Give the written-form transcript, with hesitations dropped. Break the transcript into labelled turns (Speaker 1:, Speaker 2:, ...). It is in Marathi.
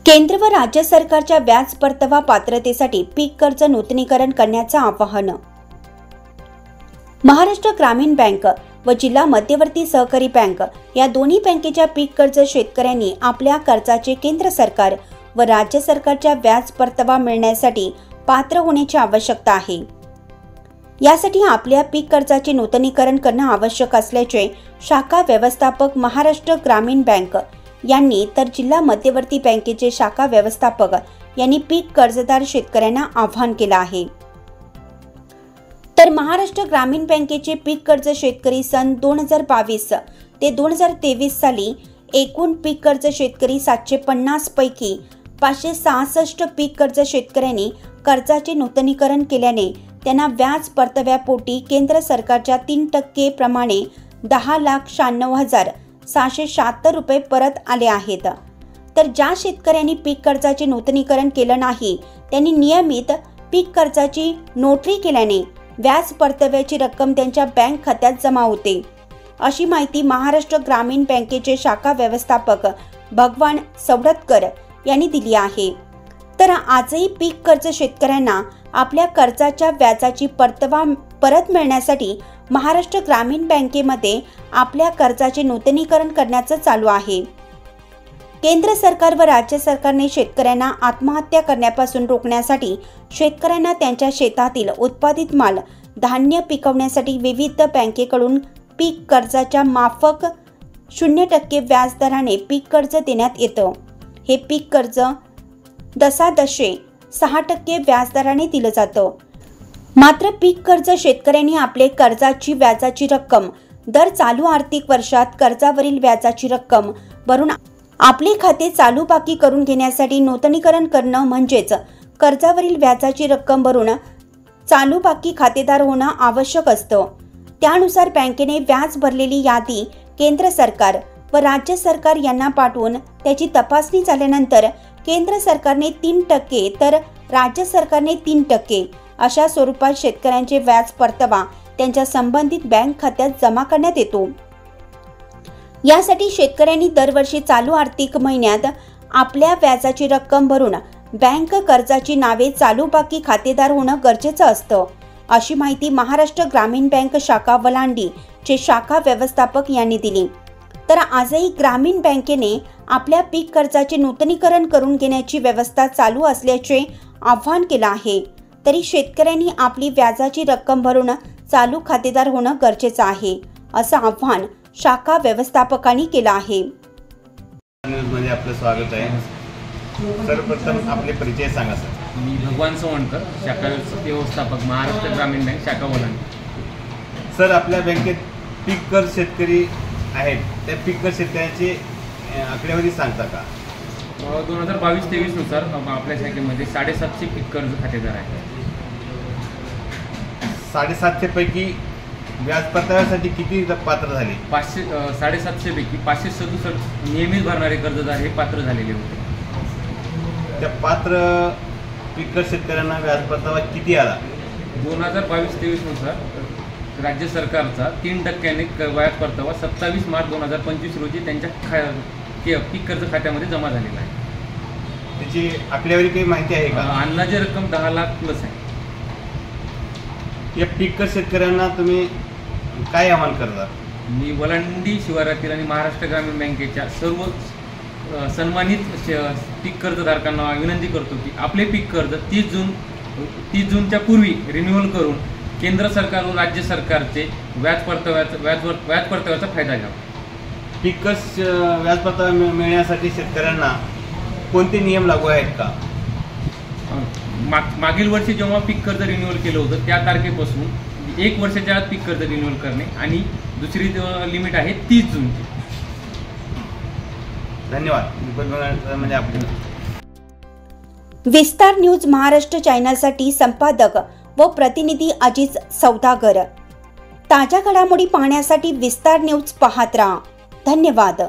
Speaker 1: केंद्र व राज्य सरकारच्या व्याज परतावा पात्रतेसाठी पीक कर्ज नूतनीकरण करण्याचं आवाहन। महाराष्ट्र ग्रामीण बँक व जिल्हा मध्यवर्ती सहकारी बँक या दोन्ही बँकेच्या पीक कर्ज शेतकऱ्यांनी आपल्या कर्जाचे केंद्र सरकार व राज्य सरकारच्या व्याज परतावा मिळण्यासाठी पात्र होण्याची आवश्यकता आहे। यासाठी आपल्या पीक कर्जाचे नूतनीकरण करणे आवश्यक असल्याचे शाखा व्यवस्थापक महाराष्ट्र ग्रामीण बँक यांनी तर जिल्हा मध्यवर्ती बँकेचे शाखा व्यवस्थापक यांनी पीक कर्जदार शेतकऱ्यांना आवाहन केले आहे। तर महाराष्ट्र ग्रामीण बँकेचे पीक कर्ज शेतकरी सन 2022 ते 2023 साली एकूण पीक कर्ज शेतकरी 750 पैकी 566 पीक कर्ज शेतकऱ्यांनी कर्जाचे नूतनीकरण केल्याने त्यांना व्याज परताव्यापोटी केंद्र सरकारच्या 3% प्रमाणे 10,96,776 रुपये परत आले आहेत। तर ज्या शेतकऱ्यांनी पीक कर्जाचे नूतनीकरण केले नाही त्यांनी नियमित पीक कर्जाची नोटरी केल्याने व्याज परताव्याची रक्कम त्यांच्या बँक खात्यात जमा होते, अशी माहिती महाराष्ट्र ग्रामीण बँकेचे शाखा व्यवस्थापक भगवान सवडतकर यांनी दिली आहे। तर आजही पीक कर्ज शेतकऱ्यांना आपल्या कर्जाच्या व्याजाची परतावा परत मिळण्यासाठी महाराष्ट्र ग्रामीण बँकेमध्ये आपल्या कर्जाचे नूतनीकरण करण्याचं चालू आहे। केंद्र सरकार व राज्य सरकारने शेतकऱ्यांना आत्महत्या करण्यापासून रोखण्यासाठी शेतकऱ्यांना त्यांच्या शेतातील उत्पादित माल धान्य पिकवण्यासाठी विविध बँकेकडून पीक कर्जाच्या माफक 0% व्याज दराने पीक कर्ज देण्यात येतं। हे पीक कर्ज दशांशे 6% व्याज दराने दिलं जातं। मात्र पीक कर्ज शेतकऱ्यांनी आपले कर्जाची व्याजाची रक्कम दर चालू आर्थिक वर्षात कर्जावरील व्याजाची रक्कम भरून आपले खाते चालू बाकी करून घेण्यासाठी नूतनीकरण करणं म्हणजेच कर्जावरील व्याजाची रक्कम भरून चालू बाकी खातेदार होणं आवश्यक असतं। त्यानुसार बँकेने व्याज भरलेली यादी केंद्र सरकार व राज्य सरकार यांना पाठवून त्याची तपासणी झाल्यानंतर केंद्र सरकारने 3% तर राज्य सरकारने 3% अशा स्वरूपात शेतकऱ्यांचे व्याज परतावा त्यांच्या संबंधित बँक खात्यात जमा करण्यात येतो। यासाठी शेतकऱ्यांनी दरवर्षी चालू आर्थिक महिन्यात आपल्या व्याजाची रक्कम भरून बँक कर्जाची नावे चालू बाकी खातेदार होणं गरजेचं असतं, अशी माहिती महाराष्ट्र ग्रामीण बँक शाखा वलांडी चे शाखा व्यवस्थापक यांनी दिली। तर आजही ग्रामीण बँकेने आपल्या पीक कर्जाचे नूतनीकरण करून घेण्याची व्यवस्था चालू असल्याचे आवाहन केलं आहे। तरी शेतकऱ्यांनी आपली व्याजाची रक्कम भरून चालू खातेदार होणं गरजेचं आहे, असं आवाहन शाखा व्यवस्थापकांनी केलं आहे।
Speaker 2: न्यूजमध्ये आपलं स्वागत आहे। सर्वप्रथम आपले परिचय सांगा सर।
Speaker 3: मी भगवान सवणकर, शाखा व्यवस्थापक महाराष्ट्र ग्रामीण बँक शाखा वलांडी।
Speaker 2: सर, आपल्या बँकेत पीक कर्ज शेतकरी आहेत, त्या पीक कर्ज शेतकऱ्यांची आकडेवारी सांगता का?
Speaker 3: 2022-23 नुसार आपल्या शाखेमध्ये 750 पीक कर्ज खातेदार आहेत।
Speaker 2: 750 पैकी व्याज परताव्यासाठी किती पात्र झाले?
Speaker 3: 750 पैकी 567 नियमित भरणारे कर्जदार हे पात्र झालेले होते।
Speaker 2: त्या पात्र पीक कर्ज शेतकऱ्यांना व्याज परतावा किती आला?
Speaker 3: 2022-23 नुसार राज्य सरकारचा 3% व्याज परतावा 27 मार्च 2025 रोजी त्यांच्या पीक कर्ज खात्यामध्ये जमा झालेला आहे।
Speaker 2: त्याची आकडेवारी काही माहिती आहे का?
Speaker 3: अंदाजे रक्कम 10 लाख प्लस आहे।
Speaker 2: या पीक कर्ज शेतकऱ्यांना तुम्ही काय आवाहन करता?
Speaker 3: मी वलांडी शिवारातील आणि महाराष्ट्र ग्रामीण बँकेच्या सर्व सन्मानित पीक कर्जधारकांना विनंती करतो की आपले पीक कर्ज 30 जूनच्या पूर्वी रिन्युअल करून केंद्र सरकार व राज्य सरकारचे व्याज परताव्याचा फायदा घ्यावा।
Speaker 2: पीक कर्ज व्याज परतावा मिळण्यासाठी शेतकऱ्यांना कोणते नियम लागू आहेत का?
Speaker 3: मागील वर्षी जेव्हा पीक कर्ज रिन्युअल केलं होतं त्या तारखेपासून 1 वर्षाच्या आत पीक कर्ज रिन्युअल करणे आणि दुसरी लिमिट आहे 30 जूनची।
Speaker 2: धन्यवाद। म्हणजे आपले
Speaker 1: विस्तार न्यूज महाराष्ट्र चॅनलसाठी संपादक व प्रतिनिधी अजित सौदागर। ताज्या घडामोडी पाहण्यासाठी विस्तार न्यूज पाहत राहा। धन्यवाद।